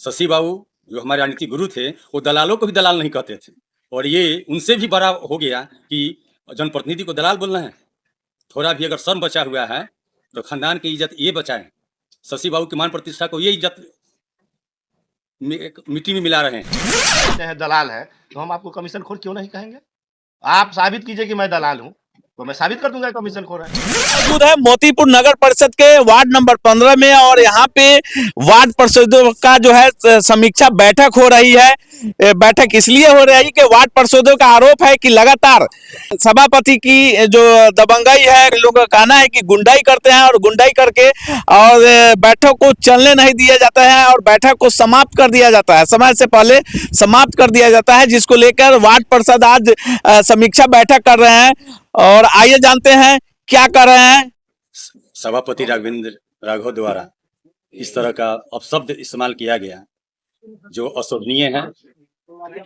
शशि बाबू जो हमारे राजनीतिक गुरु थे, वो दलालों को भी दलाल नहीं कहते थे, और ये उनसे भी बड़ा हो गया कि जनप्रतिनिधि को दलाल बोलना है। थोड़ा भी अगर शर्म बचा हुआ है तो खानदान की इज्जत ये बचाएं। शशि बाबू की मान प्रतिष्ठा को ये इज्जत मिट्टी में मिला रहे हैं। दलाल है तो हम आपको कमीशन खोर क्यों नहीं कहेंगे? आप साबित कीजिए कि मैं दलाल हूँ, तो मैं साबित कर दूंगा कमीशन खोर है। मौजूद है मोतीपुर नगर परिषद के वार्ड नंबर 15 में, और यहाँ पे वार्ड पार्षदों का जो है समीक्षा बैठक हो रही है। बैठक इसलिए हो रही है कि वार्ड पार्षदों का आरोप है कि लगातार सभापति की जो दबंगाई है, लोगों का कहना है कि गुंडाई करते हैं और गुंडाई करके और बैठक को चलने नहीं दिया जाता है और बैठक को समाप्त कर दिया जाता है, समय से पहले समाप्त कर दिया जाता है, जिसको लेकर वार्ड पार्षद आज समीक्षा बैठक कर रहे हैं। और आइए जानते हैं क्या कर रहे हैं। सभापति राघवेंद्र राघव द्वारा इस तरह का अपशब्द इस्तेमाल किया गया जो अशोभनीय है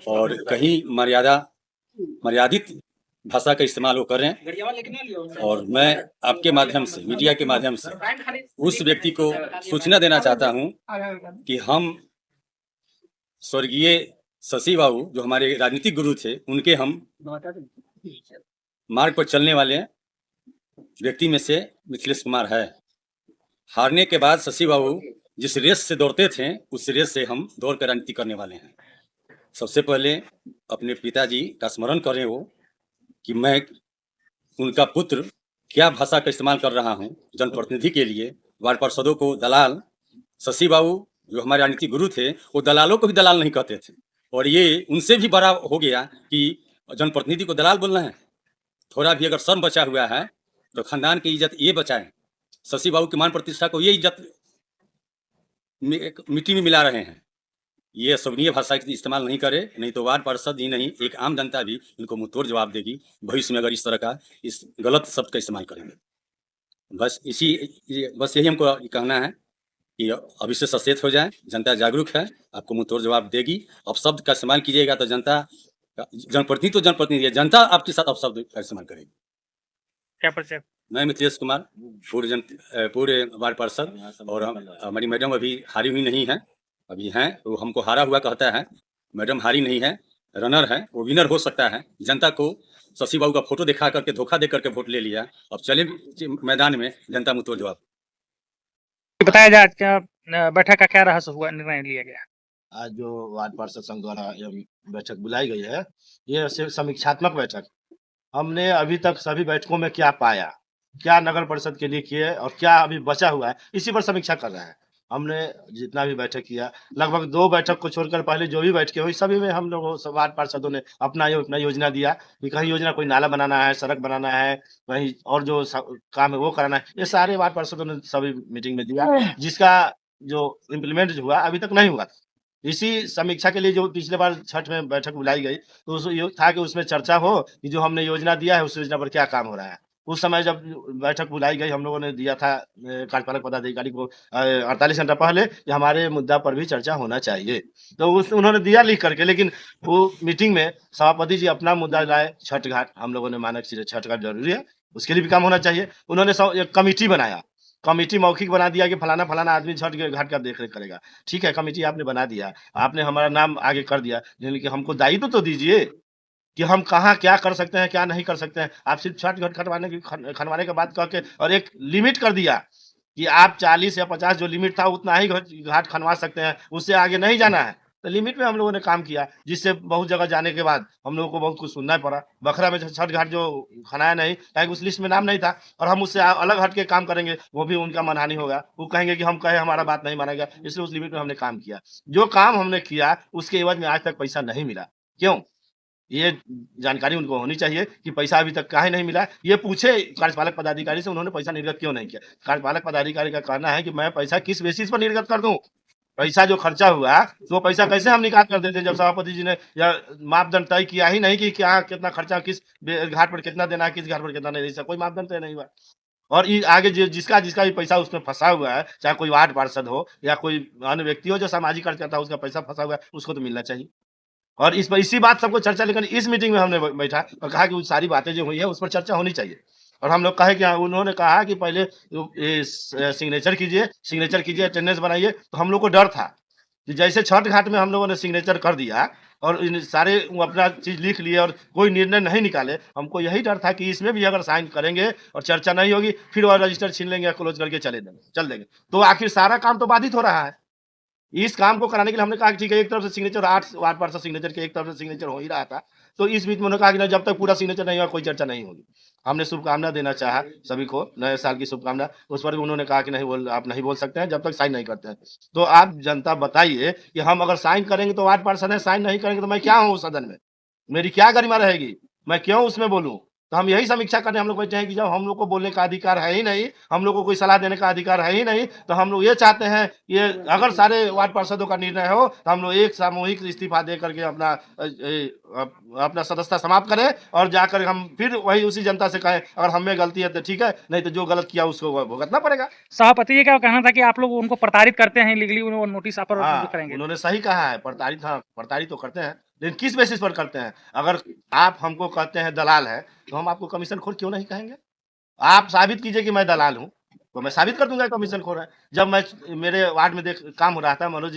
और कहीं मर्यादित भाषा का इस्तेमाल वो कर रहे हैं। और मैं आपके माध्यम से, मीडिया के माध्यम से उस व्यक्ति को सूचना देना चाहता हूं कि हम स्वर्गीय शशि बाबू जो हमारे राजनीतिक गुरु थे, उनके हम मार्ग पर चलने वाले व्यक्ति में से मिथिलेश कुमार है। हारने के बाद शशि बाबू जिस रेस से दौड़ते थे, उस रेस से हम दौड़ कर राजनीति करने वाले हैं। सबसे पहले अपने पिताजी का स्मरण करें वो कि मैं उनका पुत्र क्या भाषा का इस्तेमाल कर रहा हूं जनप्रतिनिधि के लिए। वार्ड पार्षदों को दलाल, शशि बाबू जो हमारे राजनीतिक गुरु थे, वो दलालों को भी दलाल नहीं कहते थे, और ये उनसे भी बड़ा हो गया कि जनप्रतिनिधि को दलाल बोलना है। थोड़ा भी अगर शर्म बचा हुआ है तो खानदान की इज्जत ये बचाएं। शशि बाबू की मान प्रतिष्ठा को ये इज्जत मिट्टी में मिला रहे हैं। ये अशोभनीय भाषा का इस्तेमाल नहीं करे, नहीं तो वार्ड पार्षद ही नहीं, एक आम जनता भी इनको मुंहतोड़ जवाब देगी भविष्य में अगर इस तरह का इस गलत शब्द का इस्तेमाल करेंगे। बस यही हमको कहना है कि अभी से सचेत हो जाएं। जनता जागरूक है, आपको मुंहतोड़ जवाब देगी। अपशब्द का इस्तेमाल कीजिएगा तो जनप्रतिनिधि है, जनता आपके साथ अपशब्द का इस्तेमाल करेगी। क्या परिचय? मैं मिथिलेश कुमार, पूरे वार्ड पार्षद, और हमारी मैडम अभी हारी हुई नहीं है, अभी हैं तो हमको हारा हुआ कहता है। मैडम हारी नहीं है, रनर है, वो विनर हो सकता है। जनता को शशि बाबू का फोटो दिखा करके धोखा दे करके वोट ले लिया। अब चले मैदान में, जनता मुंहतोड़ जवाब। बताया जाए क्या बैठक का क्या रहस्य हुआ, निर्णय लिया गया? आज जो वार्ड पार्षद संघ द्वारा बैठक बुलाई गई है, ये सिर्फ समीक्षात्मक बैठक। हमने अभी तक सभी बैठकों में क्या पाया, क्या नगर परिषद के लिए किए और क्या अभी बचा हुआ है, इसी पर समीक्षा कर रहे हैं। हमने जितना भी बैठक किया, लगभग 2 बैठक को छोड़कर पहले जो भी बैठकें हुई, सभी में हम लोगों वार्ड पार्षदों ने अपना योजना दिया कि कहीं योजना कोई नाला बनाना है, सड़क बनाना है, कहीं और जो काम है वो कराना है। ये सारे वार्ड पार्षदों ने सभी मीटिंग में दिया, जिसका जो इम्प्लीमेंट हुआ अभी तक नहीं हुआ था। इसी समीक्षा के लिए जो पिछले बार छठ में बैठक बुलाई गई, तो ये था कि उसमें चर्चा हो कि जो हमने योजना दिया है उस योजना पर क्या काम हो रहा है। उस समय जब बैठक बुलाई गई, हम लोगों ने दिया था कार्यपालक पदाधिकारी को 48 घंटा पहले कि हमारे मुद्दा पर भी चर्चा होना चाहिए। तो उन्होंने दिया लिख करके, लेकिन वो मीटिंग में सभापति जी अपना मुद्दा लाए, छठ घाट। हम लोगों ने माना कि छठ घाट जरूरी है, उसके लिए भी काम होना चाहिए। उन्होंने एक कमिटी बनाया, कमिटी मौखिक बना दिया कि फलाना फलाना आदमी छठ के घाट का देख-रेख करेगा। ठीक है, कमिटी आपने बना दिया, आपने हमारा नाम आगे कर दिया, लेकिन हमको दायित्व तो दीजिए कि हम कहाँ क्या कर सकते हैं, क्या नहीं कर सकते हैं। आप सिर्फ छठ घाट खनवाने की बात कह के और एक लिमिट कर दिया कि आप 40 या 50 जो लिमिट था उतना ही घाट खनवा सकते हैं, उससे आगे नहीं जाना है। तो लिमिट में हम लोगों ने काम किया, जिससे बहुत जगह जाने के बाद हम लोगों को बहुत कुछ सुनना पड़ा। बखरा में छठ घाट जो खनाया नहीं, ताकि उस लिस्ट में नाम नहीं था, और हम उससे अलग हट के काम करेंगे, वो भी उनका मनहानि होगा। वो कहेंगे कि हम कहे हमारा बात नहीं माना गया, इसलिए उस लिमिट में हमने काम किया। जो काम हमने किया उसके एवज में आज तक पैसा नहीं मिला। क्यों? ये जानकारी उनको होनी चाहिए कि पैसा अभी तक काहे नहीं मिला। ये पूछे कार्यपालक पदाधिकारी से, उन्होंने पैसा निर्गत क्यों नहीं किया। कार्यपालक पदाधिकारी का कहना है कि मैं पैसा किस बेसिस पर निर्गत कर दूं। पैसा जो खर्चा हुआ तो पैसा कैसे हम निकाल कर देते, जब सभापति जी ने या मापदंड तय किया ही नहीं कि क्या कितना खर्चा, किस घाट पर कितना देना है, किस घाट पर कितना नहीं, ऐसा कोई मापदंड तय नहीं हुआ। और आगे जिसका भी पैसा उसमें फंसा हुआ है, चाहे कोई वार्ड पार्षद हो या कोई अन्य व्यक्ति हो जो सामाजिक कार्य करता है, उसका पैसा फंसा हुआ है, उसको तो मिलना चाहिए। और इसी बात सबको चर्चा लेकर इस मीटिंग में हमने बैठा और कहा कि वो सारी बातें जो हुई है उस पर चर्चा होनी चाहिए। और हम लोग कहे कि उन्होंने कहा कि पहले सिग्नेचर कीजिए, अटेंडेंस बनाइए। तो हम लोग को डर था कि जैसे छठ घाट में हम लोगों ने सिग्नेचर कर दिया और इन सारे वो अपना चीज लिख लिए और कोई निर्णय नहीं निकाले, हमको यही डर था कि इसमें भी अगर साइन करेंगे और चर्चा नहीं होगी, फिर वो रजिस्टर छीन लेंगे, क्लोज करके चल देंगे, तो आखिर सारा काम तो बाधित हो रहा है। इस काम को कराने के लिए हमने कहा कि ठीक है, एक तरफ से सिग्नेचर 8 वार्ड पार्षद सिग्नेचर के, एक तरफ से सिग्नेचर हो ही रहा था, तो इस बीच में उन्होंने कहा कि नहीं, जब तक पूरा सिग्नेचर नहीं होगा कोई चर्चा नहीं होगी। हमने शुभकामना देना चाहा सभी को, नए साल की शुभकामना, उस पर भी उन्होंने कहा कि नहीं, आप नहीं बोल सकते हैं जब तक साइन नहीं करते हैं। तो आप जनता बताइए कि हम अगर साइन करेंगे तो वार्ड पार्षद है, साइन नहीं करेंगे तो मैं क्या हूँ उस सदन में, मेरी क्या गरिमा रहेगी, मैं क्यों उसमें बोलूँ? तो हम यही समीक्षा करने हम लोग बैठे हैं कि जब हम लोग को बोलने का अधिकार है ही नहीं, हम लोग को कोई सलाह देने का अधिकार है ही नहीं, तो हम लोग ये चाहते हैं, ये अगर सारे वार्ड पार्षदों का निर्णय हो तो हम लोग एक सामूहिक इस्तीफा दे करके अपना सदस्यता समाप्त करें और जाकर हम फिर वही उसी जनता से कहें, अगर हमें गलती है तो ठीक है, नहीं तो जो गलत किया उसको भुगतना पड़ेगा। सभापति जी का कहना था कि आप लोग उनको प्रताड़ित करते हैं, लीगली वो नोटिस आप पर हाँ, करेंगे। उन्होंने सही कहा है, प्रताड़ित, हाँ प्रताड़ित तो करते हैं, लेकिन किस बेसिस पर करते हैं? अगर आप हमको कहते हैं दलाल है, तो हम आपको कमीशन खोर क्यों नहीं कहेंगे? आप साबित कीजिए कि मैं दलाल हूँ, तो मैं साबित कर दूंगा कमीशन खोर है। जब मैं मेरे वार्ड में काम हो रहा था, मनोज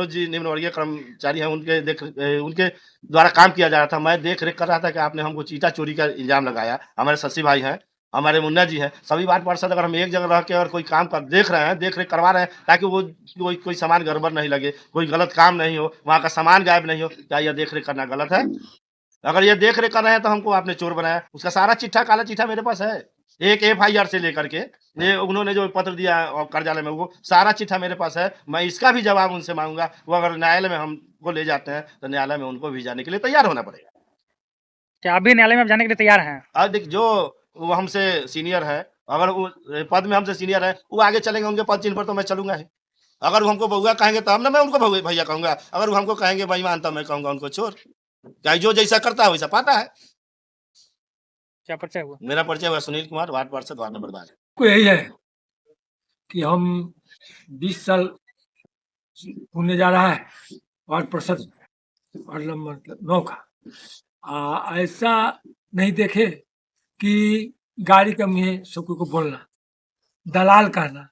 जी निम्न वर्गीय कर्मचारी हैं, उनके द्वारा काम किया जा रहा था, मैं देख रेख कर रहा था कि आपने हमको चीटा चोरी का इल्जाम लगाया। हमारे शशि भाई हैं, हमारे मुन्ना जी हैं, सभी वार्ड पार्षद अगर हम एक जगह रह के और कोई काम देख रहे हैं, देख रेख करवा रहे हैं, ताकि वो कोई सामान गड़बड़ नहीं लगे, कोई गलत काम नहीं हो, वहाँ का सामान गायब नहीं हो, क्या यह देख रेख करना गलत है? अगर ये देख रेख कर रहे हैं तो हमको आपने चोर बनाया। उसका सारा चिट्ठा, काला चिट्ठा मेरे पास है, एक FIR से लेकर के ये उन्होंने जो पत्र दिया कार्यालय में, वो सारा चिट्ठा मेरे पास है। मैं इसका भी जवाब उनसे मांगूंगा। वो अगर न्यायालय में हमको ले जाते हैं तो न्यायालय में उनको भी जाने के लिए तैयार होना पड़ेगा। क्या आप भी न्यायालय में जाने के लिए तैयार हैं? और देख, जो वो हमसे सीनियर है, अगर वो पद में हमसे सीनियर है, वो आगे चलेंगे उनके पद चिन्ह पर, तो मैं चलूंगा ही। अगर वो हमको बहुआ कहेंगे तब ना मैं उनको भैया कहूंगा, अगर वो हमको कहेंगे बेईमान तब मैं कहूंगा उनको चोर। क्या जो जैसा करता है वैसा पाता है। क्या परिचय हुआ? मेरा परिचय हुआ सुनील कुमार, वार्ड पार्षद, वार्ड नंबर 12। को यही है कि हम 20 साल होने जा रहा है वार्ड पार्षद, वार्ड नंबर 9 का। ऐसा नहीं देखे कि गाड़ी का मुँह सबको को बोलना, दलाल कहना,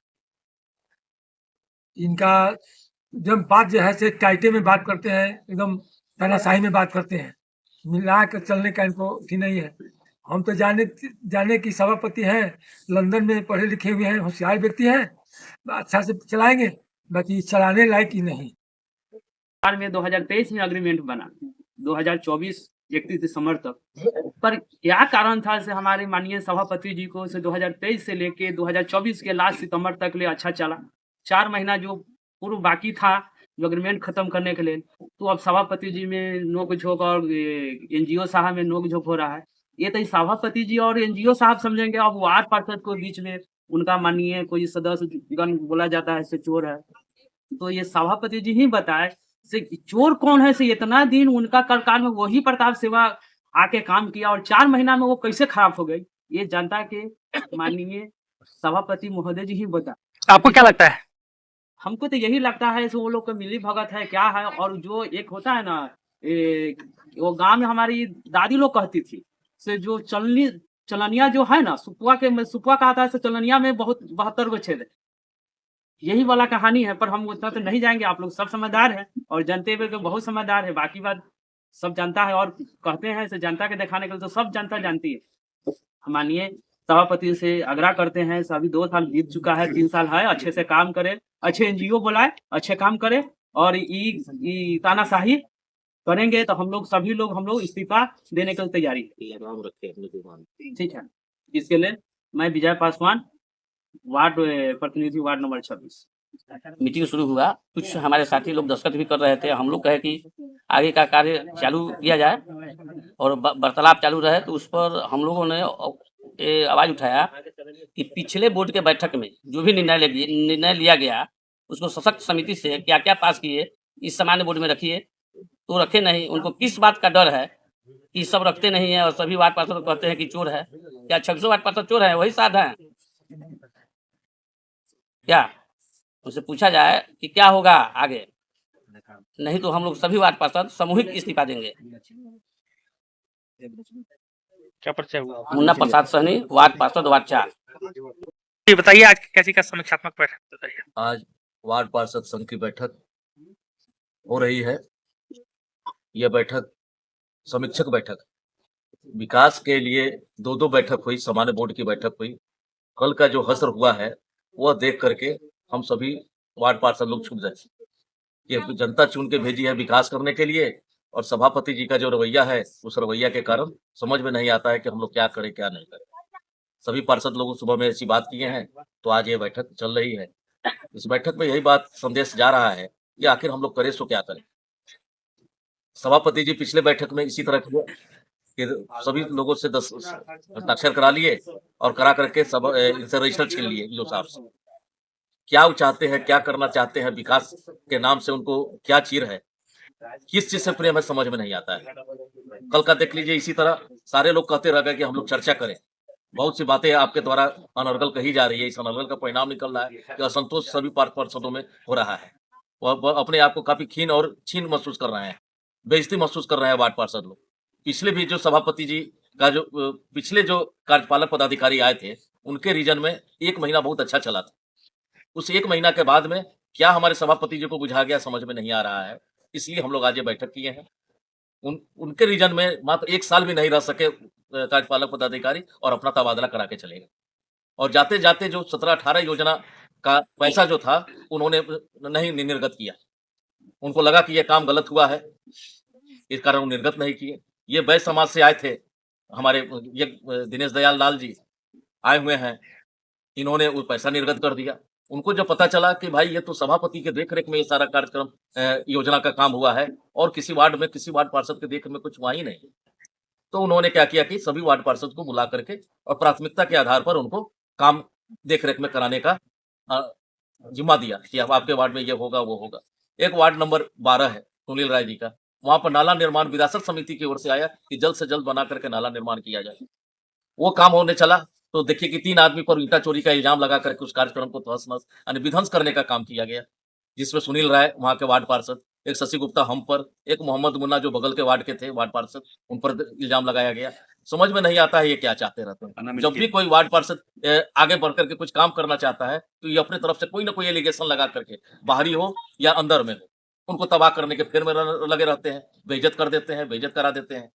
इनका जब बात जो है से टाइटे में बात करते हैं, एकदम तानाशाही में बात करते हैं, मिला कर चलने का इनको ही नहीं है। हम तो जाने की सभापति हैं, लंदन में पढ़े लिखे हुए हैं, होशियार व्यक्ति हैं, अच्छा से चलाएंगे, बाकी चलाने लायक ही नहीं। में 2023 में अग्रीमेंट बना, 2024 31 दिसंबर तक, पर क्या कारण था से हमारे माननीय सभापति जी को से 2023 से लेके 2024 के लास्ट सितंबर तक ले अच्छा चला। 4 महीना जो पूर्व बाकी था जो अग्रीमेंट खत्म करने के लिए, तो अब सभापति जी में नोक झोंक और NGO साहब में नोक झोंक हो रहा है। ये तो सभापति जी और NGO साहब समझेंगे, अब वार्ड पार्षद को बीच में उनका माननीय कोई सदस्य गण बोला जाता है से चोर है, तो ये सभापति जी ही बताए से चोर कौन है। से इतना दिन उनका कार्यकाल में वही प्रताप सेवा आके काम किया और 4 महीना में वो कैसे खराब हो गई, ये जनता के माननीय सभापति महोदय जी ही बता। आपको क्या लगता है? हमको तो यही लगता है वो लोग का मिली भगत है, क्या है। और जो एक होता है ना, वो गांव में हमारी दादी लोग कहती थी से जो चलनिया जो है ना, सुपुआ कहता है, चलनिया में बहुत 72 गो छेद है, यही वाला कहानी है। पर हम उतना तो नहीं जाएंगे, आप लोग सब समझदार हैं और जनते में बहुत समझदार है, बाकी बात सब जानता है। और कहते हैं से जनता के दिखाने के लिए तो सब जनता जानती है। माननीय सभापति से आग्रह करते हैं, अभी 2 साल बीत चुका है, 3 साल है, अच्छे से काम करे, अच्छे NGO बुलाए, अच्छे काम करे, और ई तानाशाही करेंगे तो हम लोग सभी लोग इस्तीफा देने के लिए तैयारी है। ठीक है, इसके लिए मैं विजय पासवान, वार्ड प्रतिनिधि, वार्ड नंबर 26। मीटिंग शुरू हुआ, कुछ हमारे साथी लोग दस्तखत भी कर रहे थे। हम लोग कहे कि आगे का कार्य चालू किया जाए और वार्तालाप चालू रहे, तो उस पर हम लोगों ने आवाज उठाया कि पिछले बोर्ड के बैठक में जो भी निर्णय लिया गया उसको सशक्त समिति से क्या क्या पास किए, इस सामान्य बोर्ड में रखिए, तो रखे नहीं। उनको किस बात का डर है कि सब रखते नहीं है और सभी वार्ड पार्षद कहते हैं कि चोर है? क्या 600 वार्ड पार्षद चोर है? वही साध है क्या? उनसे पूछा जाए कि क्या होगा आगे, नहीं तो हम लोग सभी वार्ड पार्षद सामूहिक इस्तीफा देंगे। क्या परिचय हुआ? मुन्ना प्रसाद सहनी, वार्ड पार्षद, वार्ड 4। ये बताइए आज कैसी का समीक्षात्मक बैठक बताइए। आज वार्ड पार्षद संघ की बैठक हो रही है। यह बैठक समीक्षक बैठक विकास के लिए 2-2 बैठक हुई, सामान्य बोर्ड की बैठक हुई। कल का जो हश्र हुआ है वह देख करके हम सभी वार्ड पार्षद लोग छूट गए। ये जनता चुन के भेजी है विकास करने के लिए, और सभापति जी का जो रवैया है उस रवैया के कारण समझ में नहीं आता है कि हम लोग क्या करें क्या नहीं करें। सभी पार्षद लोगों सुबह में ऐसी बात किए हैं, तो आज ये बैठक चल रही है। इस बैठक में यही बात संदेश जा रहा है कि आखिर हम लोग करें सो क्या करें। सभापति जी पिछले बैठक में इसी तरह किए कि सभी लोगों से 10 हस्ताक्षर करा लिए और करा करके सब इनसे रजिस्टर छीन लिए ईओ साहब से। क्या वो चाहते हैं, क्या करना चाहते हैं, विकास के नाम से उनको क्या चीर है, किस चीज से प्रेम है, समझ में नहीं आता है। कल का देख लीजिए, इसी तरह सारे लोग कहते रह गए कि हम लोग चर्चा करें। बहुत सी बातें आपके द्वारा अनर्गल कही जा रही है। इस अनर्गल का परिणाम निकल रहा है कि असंतोष सभी पार्षदों में हो रहा है। वह अपने आप को काफी खीन और छीन महसूस कर रहे हैं, बेइज्जती महसूस कर रहे हैं वार्ड पार्षद लोग। पिछले भी जो सभापति जी का जो पिछले जो कार्यपालक पदाधिकारी आए थे, उनके रीजन में 1 महीना बहुत अच्छा चला था। उस 1 महीना के बाद में क्या हमारे सभापति जी को बुझा गया, समझ में नहीं आ रहा है। इसलिए हम लोग आज ये बैठक किए हैं। उनके रीजन में मात्र 1 साल भी नहीं रह सके कार्यपालक पदाधिकारी, और अपना तबादला करा के चले गए। और जाते जाते जो 17-18 योजना का पैसा जो था उन्होंने नहीं निर्गत किया। उनको लगा कि यह काम गलत हुआ है, इस कारण वो निर्गत नहीं किए। ये वैश्य समाज से आए थे, हमारे ये दिनेश दयाल लाल जी आए हुए हैं, इन्होंने वो पैसा निर्गत कर दिया। उनको जब पता चला कि भाई ये तो सभापति के देखरेख में ये सारा कार्यक्रम योजना का काम हुआ है और किसी वार्ड में किसी वार्ड पार्षद के देख में कुछ हुआ ही नहीं, तो उन्होंने क्या किया कि सभी वार्ड पार्षद को बुला करके और प्राथमिकता के आधार पर उनको काम देखरेख में कराने का जिम्मा दिया कि अब आपके वार्ड में ये होगा वो होगा। एक वार्ड नंबर 12 है सुनील राय जी का, वहां पर नाला निर्माण विरासत समिति की ओर से आया कि जल्द से जल्द बना करके नाला निर्माण किया जाए। वो काम होने चला तो देखिए कि 3 आदमी पर ईंटा चोरी का इल्जाम लगा करके उस कार्यक्रम को तहस नहस यानी विध्वंस करने का काम किया गया, जिसमें सुनील राय वहां के वार्ड पार्षद, एक शशि गुप्ता हम पर, एक मोहम्मद मुन्ना जो बगल के वार्ड के थे वार्ड पार्षद, उन पर इल्जाम लगाया गया। समझ में नहीं आता है ये क्या चाहते रहते हैं। जब भी कोई वार्ड पार्षद आगे बढ़ करके कुछ काम करना चाहता है तो ये अपने तरफ से कोई ना कोई एलिगेशन लगा करके, बाहरी हो या अंदर में हो, उनको तबाह करने के फेर में लगे रहते हैं, बेइज्जत कर देते हैं, बेइज्जत करा देते हैं।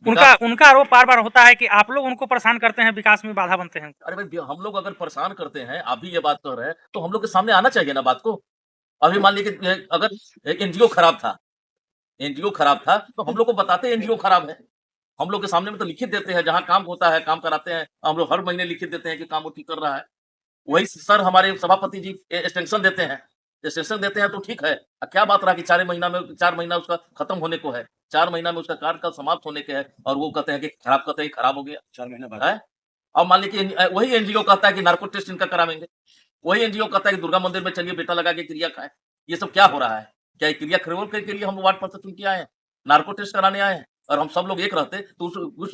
उनका आरोप बार बार होता है कि आप लोग उनको परेशान करते हैं, विकास में बाधा बनते हैं। अरे भाई, हम लोग अगर परेशान करते हैं, आप भी ये बात कर रहे हैं, तो हम लोग के सामने आना चाहिए ना बात को। अभी मान लीजिए अगर एनजीओ खराब था, तो हम लोग को बताते एनजीओ खराब है। हम लोग के सामने में तो लिखित देते हैं, जहाँ काम होता है काम कराते हैं, हम लोग हर महीने लिखित देते हैं कि काम वो ठीक कर रहा है। वही सर हमारे सभापति जी एक्सटेंशन देते हैं तो ठीक है। क्या बात रहा कि 4 महीना उसका खत्म होने को है, 4 महीना में उसका कार्यकाल समाप्त होने के है, और वो कहते हैं कि खराब हो गया 4 महीने बाद है। अब मान लीजिए वही एनजीओ कहता है कि नार्को टेस्ट इनका करावेंगे, वही एनजीओ कहता है कि दुर्गा मंदिर में चलिए बेटा लगा के क्रिया खाए। ये सब क्या हो रहा है? क्या क्रिया खरोल के लिए हम वार्ड पार्षद चुन के आए हैं, नार्को टेस्ट कराने आए हैं? और हम सब लोग एक रहते तो उस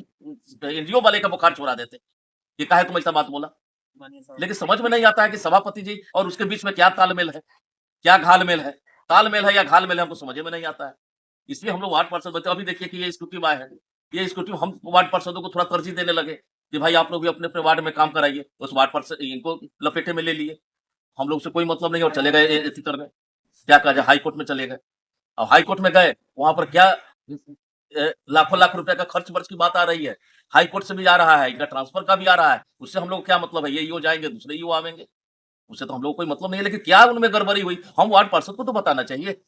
एनजीओ वाले का बुखार छोड़ा देते कि काहे तुम ऐसा बात बोला। लेकिन समझ में नहीं आता है कि सभापति जी और उसके बीच में क्या तालमेल है, क्या घालमेल है, तालमेल है या घालमेल है, हमको समझ में नहीं आता है। इसलिए हम लोग वार्ड पार्षद बच्चे, अभी देखिए कि ये स्कूटी आए हैं, ये स्कूटी हम वार्ड पार्षदों को थोड़ा तरजीह देने लगे कि भाई आप लोग भी अपने अपने वार्ड में काम कराइए। उस वार्ड पार्षद इनको लपेटे में ले लिए, हम लोग से कोई मतलब नहीं, और चले गए इसी तरह क्या कहा जाए, हाई कोर्ट में चले गए। और हाई कोर्ट में गए, वहां पर क्या लाखों लाख रुपए का खर्च वर्च की बात आ रही है, हाई कोर्ट से भी आ रहा है, इनका ट्रांसफर का भी आ रहा है। उससे हम लोग क्या मतलब है, ये ईओ जाएंगे दूसरे ईओ आवेंगे, उससे तो हम लोग कोई मतलब नहीं है। लेकिन क्या उनमें गड़बड़ी हुई, हम वार्ड पार्षद को तो बताना चाहिए।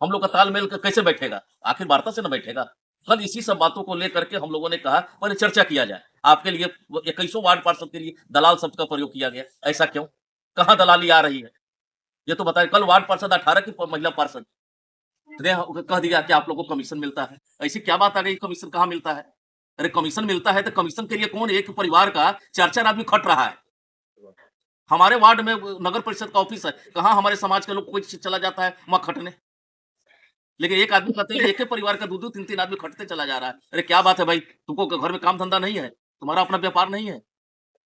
हम लोग का तालमेल कैसे बैठेगा, आखिर वार्ता से ना बैठेगा। कल इसी सब बातों को लेकर के हम लोगों ने कहा पर चर्चा किया जाए। आपके लिए 21 वार्ड पार्षद के लिए दलाल शब्द का प्रयोग किया गया, ऐसा क्यों? कहाँ दलाली आ रही है ये तो बताए। कल वार्ड पार्षद 18 की महिला पार्षद ने कह दिया कि आप लोगों को कमीशन मिलता है। ऐसी क्या बात आ गई, कमीशन कहाँ मिलता है? अरे कमीशन मिलता है तो कमीशन के लिए कौन एक परिवार का 4-4 आदमी खट रहा है। हमारे वार्ड में नगर परिषद का ऑफिस है, कहाँ हमारे समाज के लोग कोई चला जाता है वहां खटने, लेकिन एक आदमी कहते हैं एक ही परिवार का 2-2 3-3 आदमी खटते चला जा रहा है। अरे क्या बात है भाई, तुमको घर में काम धंधा नहीं है, तुम्हारा अपना व्यापार नहीं है,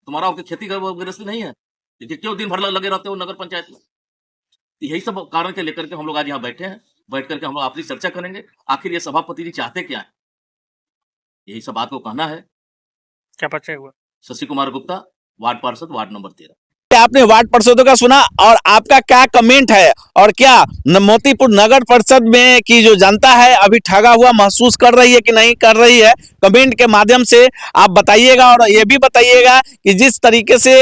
तुम्हारा खेती गृहस्थी नहीं है, क्यों दिन भर लगे रहते हो नगर पंचायत में? यही सब कारण के लेकर के हम लोग आज यहाँ बैठे हैं। बैठ करके हम लोग आपसी चर्चा करेंगे, आखिर ये सभापति जी चाहते क्या है, यही सब बात को कहना है। क्या परिचय हुआ? शशि कुमार गुप्ता, वार्ड पार्षद, वार्ड नंबर 13। आपने वार्ड पार्षदों का सुना और आपका क्या कमेंट है और क्या मोतीपुर नगर परिषद में की जो जनता है अभी ठगा हुआ महसूस कर रही है कि नहीं कर रही है, कमेंट के माध्यम से आप बताइएगा। और ये भी बताइएगा कि जिस तरीके से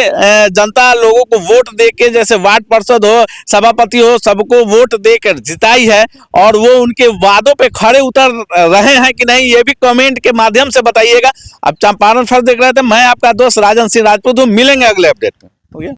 जनता लोगों को वोट देके, जैसे वार्ड पार्षद हो, सभापति हो, सबको वोट देकर जिताई है और वो उनके वादों पे खड़े उतर रहे हैं कि नहीं, ये भी कमेंट के माध्यम से बताइएगा। अब चंपारण फर्स्ट देख रहे थे, मैं आपका दोस्त राजन सिंह राजपूत हूँ। मिलेंगे अगले अपडेट में। हो गया।